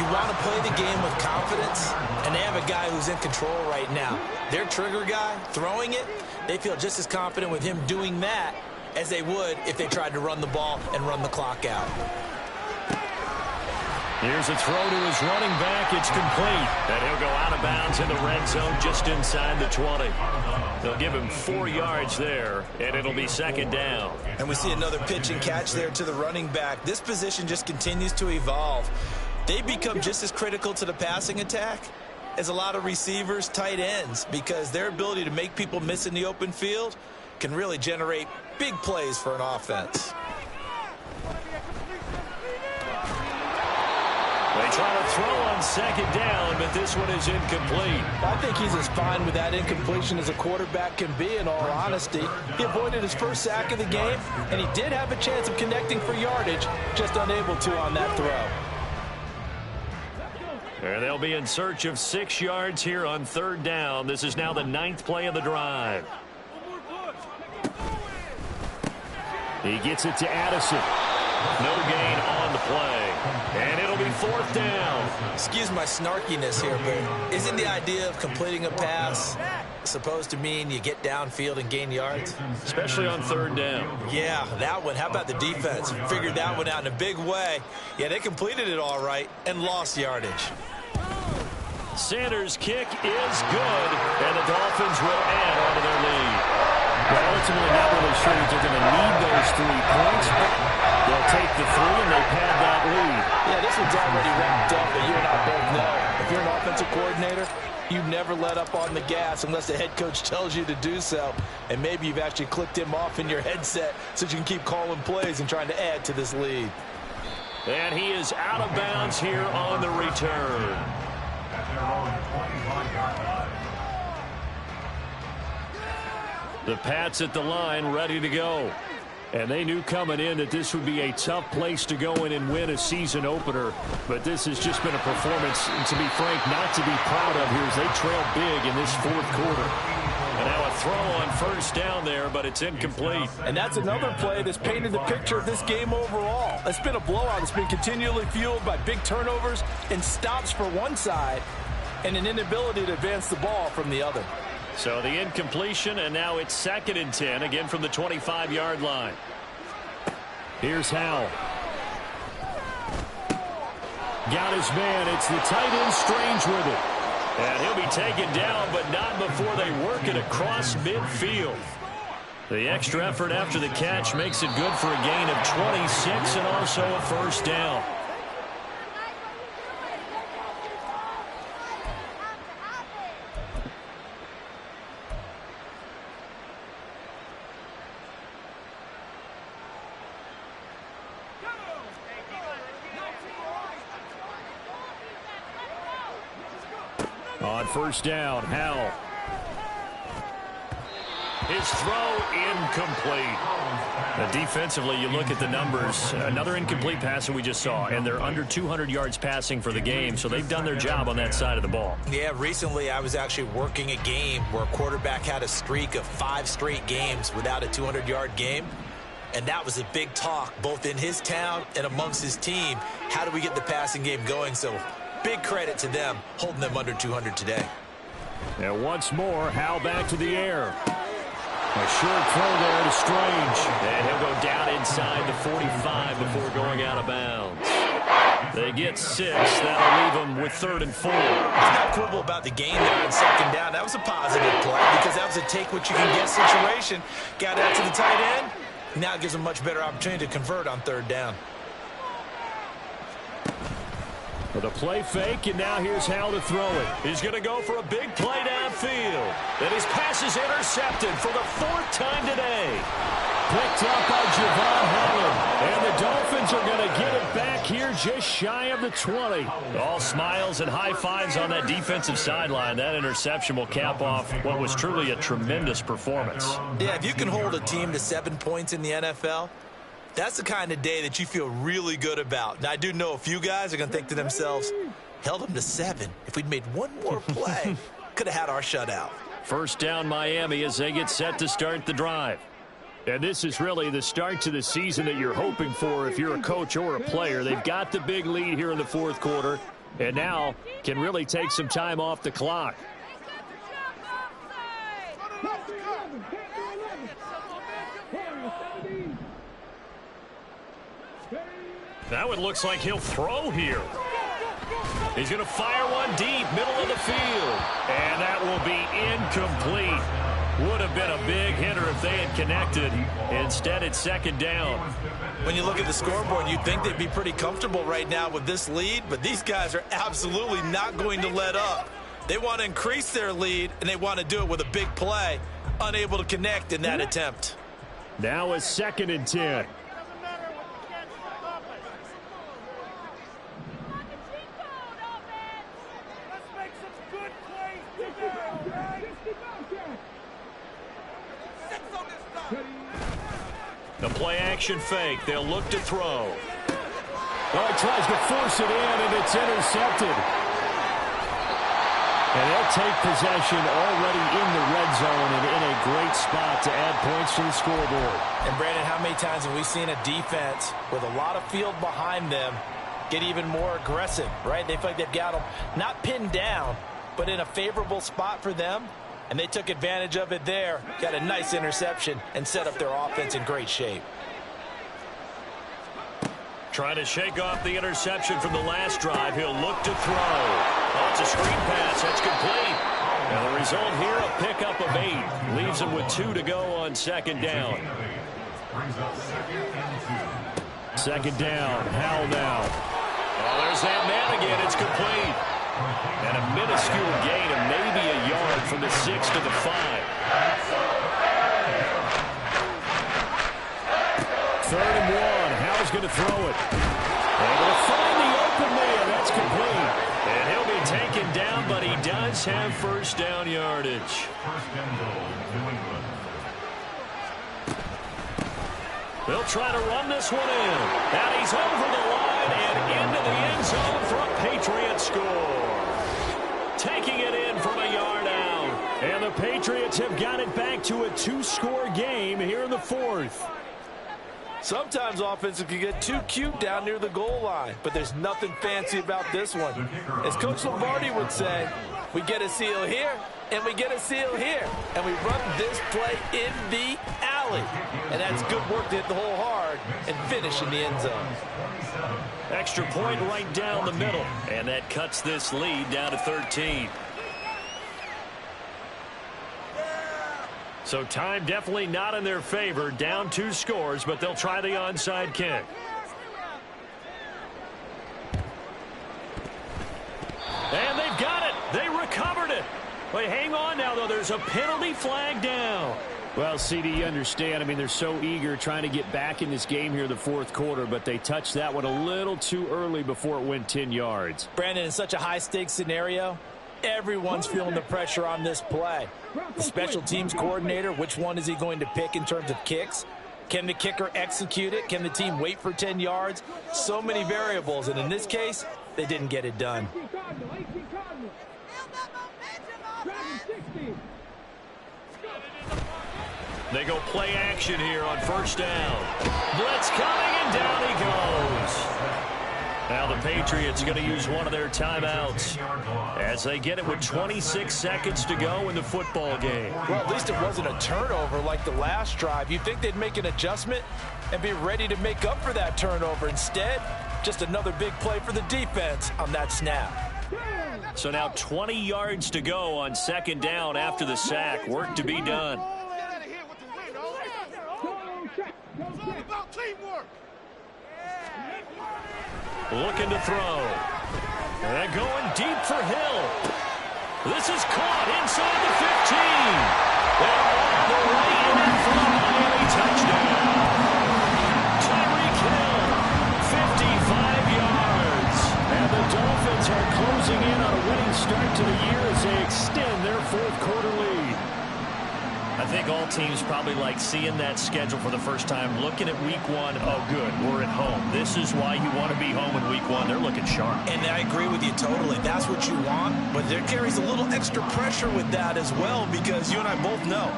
You want to play the game with confidence, and they have a guy who's in control right now. Their trigger guy, throwing it, they feel just as confident with him doing that as they would if they tried to run the ball and run the clock out.
Here's a throw to his running back. It's complete. And he'll go out of bounds in the red zone just inside the 20. They'll give him 4 yards there, and it'll be second down.
And we see another pitch and catch there to the running back. This position just continues to evolve. They become just as critical to the passing attack as a lot of receivers, tight ends, because their ability to make people miss in the open field can really generate big plays for an offense.
They try to throw on second down, but this one is incomplete.
I think he's as fine with that incompletion as a quarterback can be, in all honesty. He avoided his first sack of the game, and he did have a chance of connecting for yardage, just unable to on that throw.
And they'll be in search of 6 yards here on third down. This is now the 9th play of the drive. He gets it to Addison. No gain on the play. And it'll be 4th down.
Excuse my snarkiness here, but isn't the idea of completing a pass supposed to mean you get downfield and gain yards?
Especially on third down.
Yeah, that one. How about the defense? Figured that one out in a big way. Yeah, they completed it all right and lost yardage.
Sanders' kick is good, and the Dolphins will add on to their lead. Well, ultimately, not really sure that they're going to need those 3 points, but they'll take the 3 and they pad that lead.
Yeah, this one's already wrapped up, but you and I both know. If you're an offensive coordinator, you never let up on the gas unless the head coach tells you to do so. And maybe you've actually clicked him off in your headset so you can keep calling plays and trying to add to this lead.
And he is out of bounds here on the return.
At their own 25-yard line.
The Pats at the line ready to go. And they knew coming in that this would be a tough place to go in and win a season opener. But this has just been a performance, to be frank, not to be proud of here as they trail big in this 4th quarter. And now a throw on first down there, but it's incomplete.
And that's another play that's painted the picture of this game overall. It's been a blowout. It's been continually fueled by big turnovers and stops for one side and an inability to advance the ball from the other.
So the incompletion, and now it's 2nd and 10, again from the 25-yard line. Here's Howell. Got his man. It's the tight end Strange with it. And he'll be taken down, but not before they work it across midfield. The extra effort after the catch makes it good for a gain of 26 and also a first down. On first down, Howell. His throw incomplete. Defensively, you look at the numbers. Another incomplete pass that we just saw, and they're under 200 yards passing for the game, so they've done their job on that side of the ball.
Yeah, recently I was actually working a game where a quarterback had a streak of 5 straight games without a 200-yard game. And that was a big talk, both in his town and amongst his team. How do we get the passing game going? So big credit to them, holding them under 200 today.
And once more, Howell back to the air. A short throw there to Strange. And he'll go down inside the 45 before going out of bounds. They get 6. That'll leave them with 3rd and 4.
Not quibble about the gain there on 2nd down. That was a positive play because that was a take-what-you-can-get situation. Got out to the tight end. Now it gives them a much better opportunity to convert on 3rd down.
With a play fake, and now here's Howell to throw it. He's going to go for a big play downfield. And his pass is intercepted for the 4th time today. Picked up by Javon Holland. And the Dolphins are going to get it back here just shy of the 20. All smiles and high fives on that defensive sideline. That interception will cap off what was truly a tremendous performance.
Yeah, if you can hold a team to 7 points in the NFL, that's the kind of day that you feel really good about. Now, I do know a few guys are going to think to themselves, held them to 7. If we'd made one more play, could have had our shutout.
First down Miami as they get set to start the drive. And this is really the start to the season that you're hoping for if you're a coach or a player. They've got the big lead here in the 4th quarter, and now can really take some time off the clock. Now it looks like he'll throw here. He's going to fire one deep, middle of the field. And that will be incomplete. Would have been a big hitter if they had connected. Instead, it's second down.
When you look at the scoreboard, you'd think they'd be pretty comfortable right now with this lead, but these guys are absolutely not going to let up. They want to increase their lead, and they want to do it with a big play. Unable to connect in that attempt.
Now a 2nd and 10. The play-action fake. They'll look to throw. Oh, he tries to force it in, and it's intercepted. And they'll take possession already in the red zone and in a great spot to add points to the scoreboard.
And, Brandon, how many times have we seen a defense with a lot of field behind them get even more aggressive, right? They feel like they've got them not pinned down, but in a favorable spot for them. And they took advantage of it there, got a nice interception, and set up their offense in great shape.
Trying to shake off the interception from the last drive. He'll look to throw. Oh, it's a screen pass. That's complete. Now the result here, a pickup of 8. Leaves him with 2 to go on second down. Second down. Howell now. Oh, there's that man again. It's complete. And a minuscule gain of maybe a yard from the 6 to the 5. 3rd and 1. Howell's going to throw it. Able to find the open man. That's complete. And he'll be taken down, but he does have first down yardage. They'll try to run this one in. And he's over the line and into the end zone for a Patriot score. Taking it in from a yard out. And the Patriots have got it back to a 2-score game here in the 4th.
Sometimes offenses can get too cute down near the goal line, but there's nothing fancy about this one. As Coach Lombardi would say, we get a seal here, and we get a seal here, and we run this play in the alley. And that's good work to hit the hole hard and finish in the end zone.
Extra point right down the middle, and that cuts this lead down to 13. So time definitely not in their favor. Down 2 scores, but they'll try the onside kick. And they've got it. They recovered it. Wait, hang on now, though. There's a penalty flag down. Well, CD, you understand. I mean, they're so eager trying to get back in this game here in the 4th quarter, but they touched that one a little too early before it went 10 yards.
Brandon, in such a high-stakes scenario, everyone's feeling the pressure on this play. The special teams coordinator, which one is he going to pick in terms of kicks? Can the kicker execute it? Can the team wait for 10 yards? So many variables, and in this case, they didn't get it done.
They go play action here on first down. Blitz coming, and down he goes. Now the Patriots are going to use one of their timeouts as they get it with 26 seconds to go in the football game.
Well, at least it wasn't a turnover like the last drive. You'd think they'd make an adjustment and be ready to make up for that turnover. Instead, just another big play for the defense on that snap.
So now 20 yards to go on second down after the sack. Work to be done. Looking to throw. And going deep for Hill. This is caught inside the 15. And all the way in for a Miami touchdown. Tyreek Hill, 55 yards. And the Dolphins are closing in on a winning start to the year as they extend their 4th quarter lead. I think all teams probably like seeing that schedule for the first time, looking at week 1. Oh, good, we're at home. This is why you want to be home in week 1. They're looking sharp.
And I agree with you totally. That's what you want, but there carries a little extra pressure with that as well, because you and I both know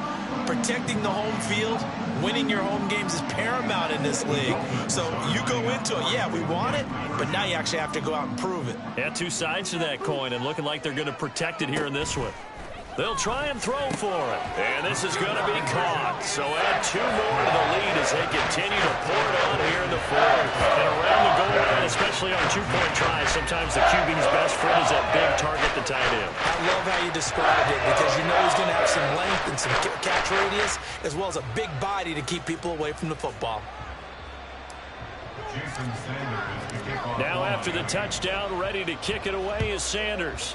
protecting the home field, winning your home games is paramount in this league. So you go into it, yeah, we want it, but now you actually have to go out and prove it.
Yeah, 2 sides to that coin, and looking like they're going to protect it here in this one. They'll try and throw for it. And this is going to be caught. So add 2 more to the lead as they continue to pour it on here in the fourth. And around the goal line, especially on 2-point tries, sometimes the QB's best friend is that big target, the tight end.
I love how you described it because you know he's going to have some length and some catch radius as well as a big body to keep people away from the football.
Now after the touchdown, ready to kick it away is Sanders.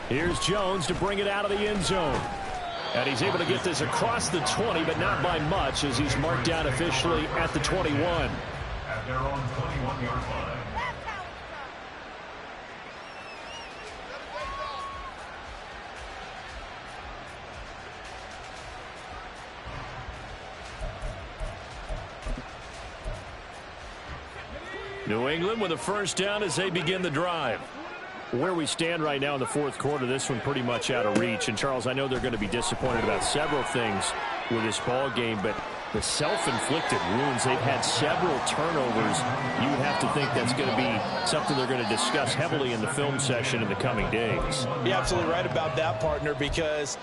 Here's Jones to bring it out of the end zone. And he's able to get this across the 20, but not by much as he's marked down officially at the 21.
At their own 21-yard line.
New England with a first down as they begin the drive. Where we stand right now in the fourth quarter, this one pretty much out of reach. And, Charles, I know they're going to be disappointed about several things with this ball game, but the self-inflicted wounds, they've had several turnovers. You would have to think that's going to be something they're going to discuss heavily in the film session in the coming days.
You're absolutely right about that, partner, because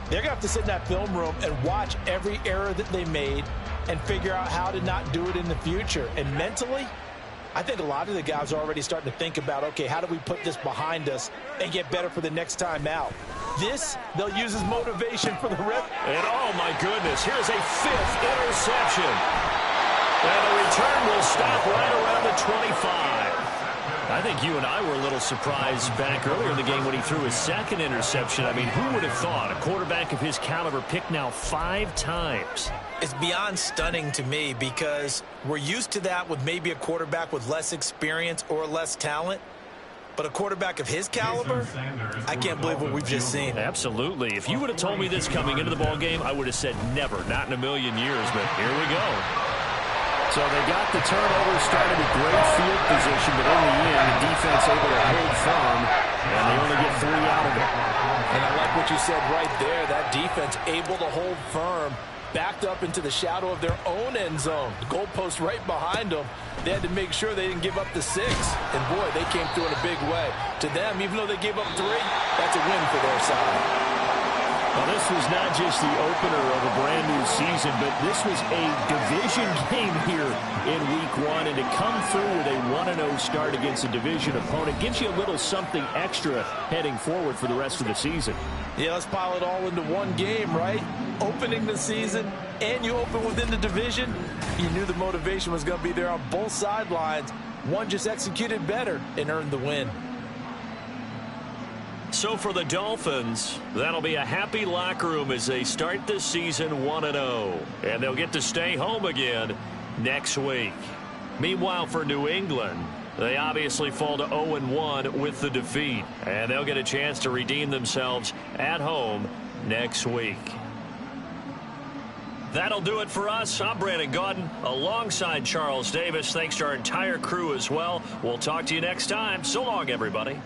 they're going to have to sit in that film room and watch every error that they made and figure out how to not do it in the future. And mentally, I think a lot of the guys are already starting to think about, okay, how do we put this behind us and get better for the next time out? This, they'll use as motivation for the rest.
And, oh, my goodness, here's a 5th interception. And the return will stop right around the 25. I think you and I were a little surprised back earlier in the game when he threw his 2nd interception. I mean, who would have thought a quarterback of his caliber picked now 5 times?
It's beyond stunning to me because we're used to that with maybe a quarterback with less experience or less talent. But a quarterback of his caliber, I can't believe what we've just seen.
Absolutely. If you would have told me this coming into the ball game, I would have said never, not in a million years. But here we go. So they got the turnover, started with great field position, but in the end, the defense able to hold firm, and they only get 3 out of it.
And I like what you said right there. That defense able to hold firm, backed up into the shadow of their own end zone. The goalpost right behind them. They had to make sure they didn't give up the 6. And, boy, they came through in a big way. To them, even though they gave up 3, that's a win for their side.
Well, this was not just the opener of a brand-new season, but this was a division game here in Week 1. And to come through with a 1-0 start against a division opponent gives you a little something extra heading forward for the rest of the season.
Yeah, let's pile it all into one game, right? Opening the season, and you open within the division. You knew the motivation was going to be there on both sidelines. One just executed better and earned the win.
So for the Dolphins, that'll be a happy locker room as they start this season 1-0. And they'll get to stay home again next week. Meanwhile, for New England, they obviously fall to 0-1 with the defeat. And they'll get a chance to redeem themselves at home next week. That'll do it for us. I'm Brandon Gaudin alongside Charles Davis. Thanks to our entire crew as well. We'll talk to you next time. So long, everybody.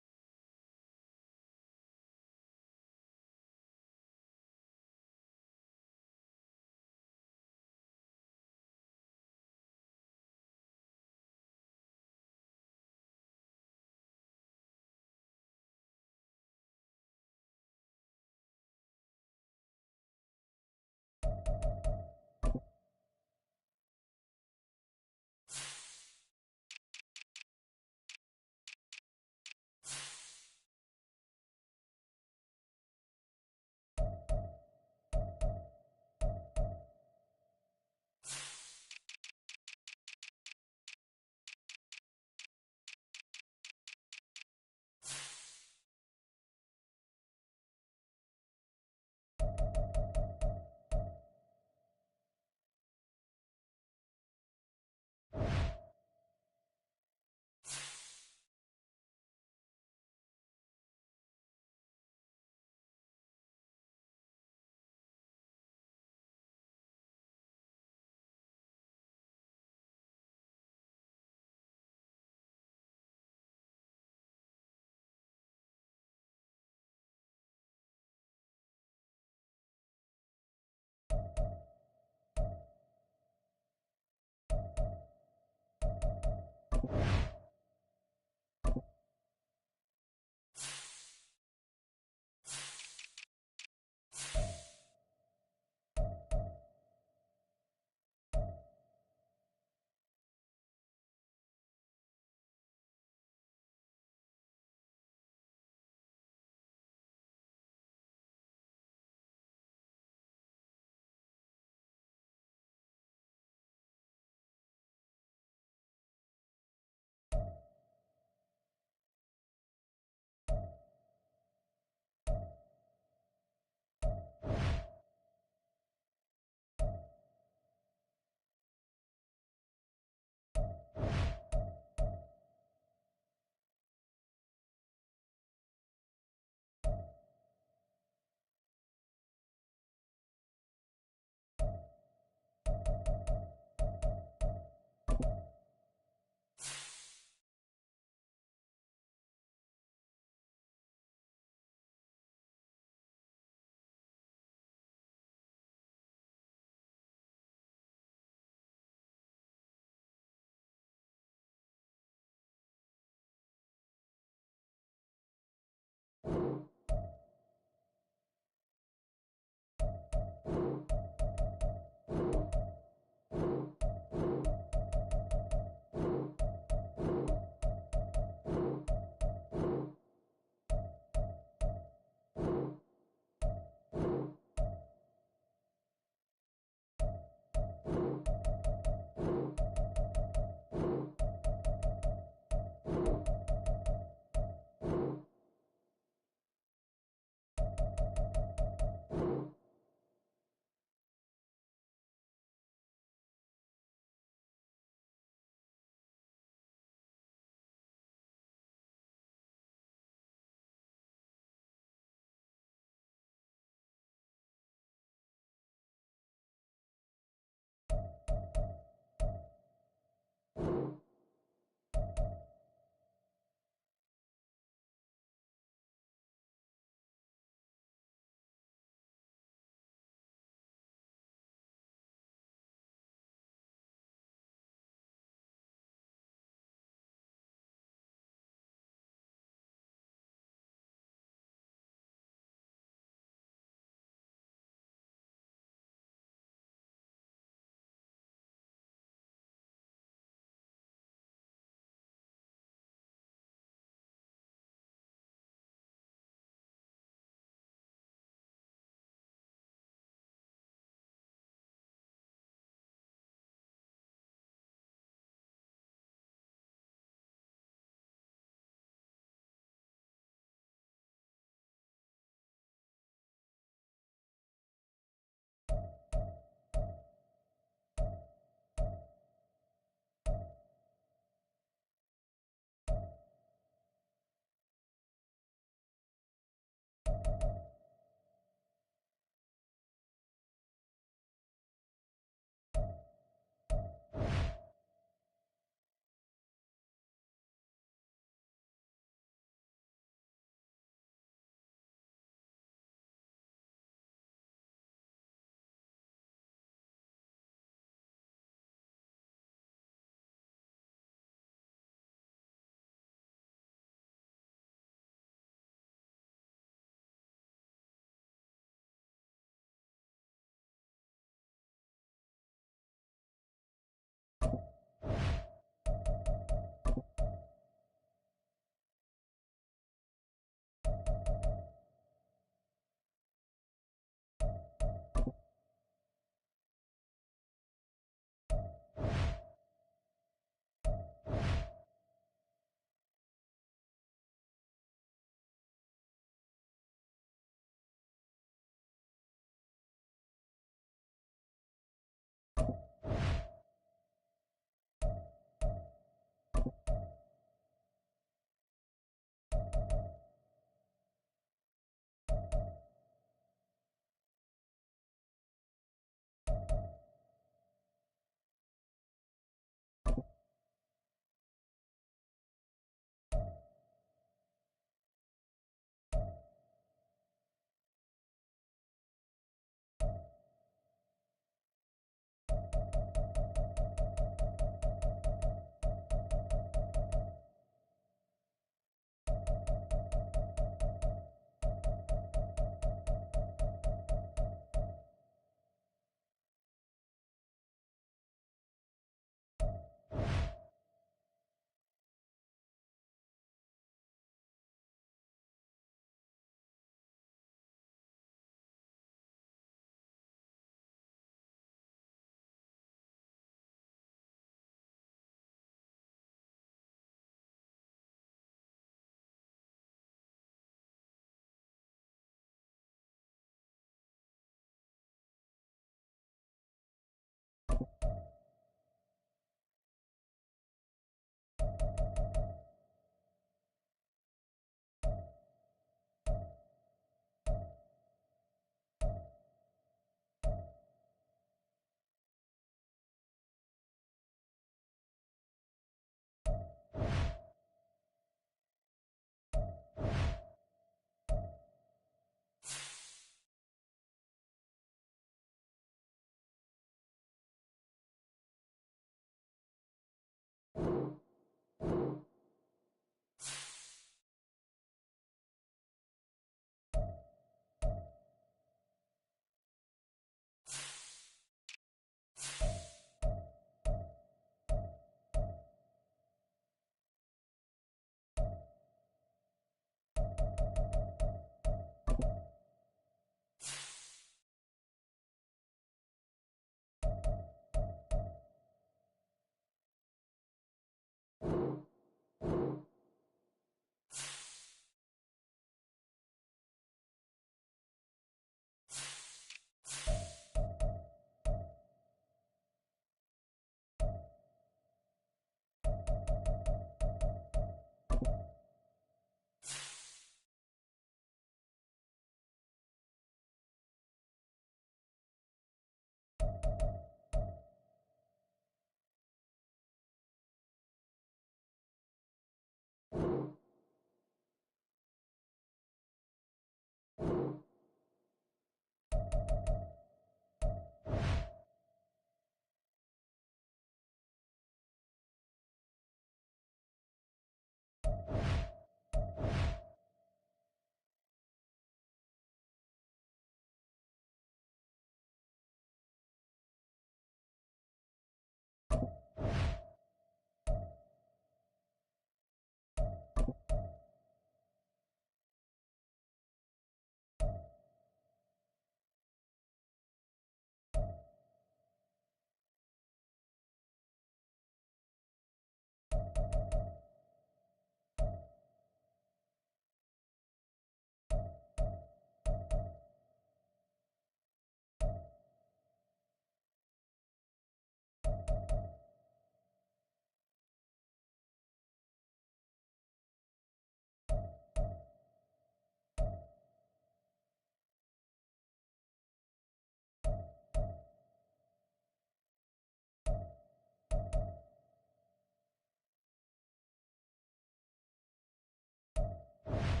1.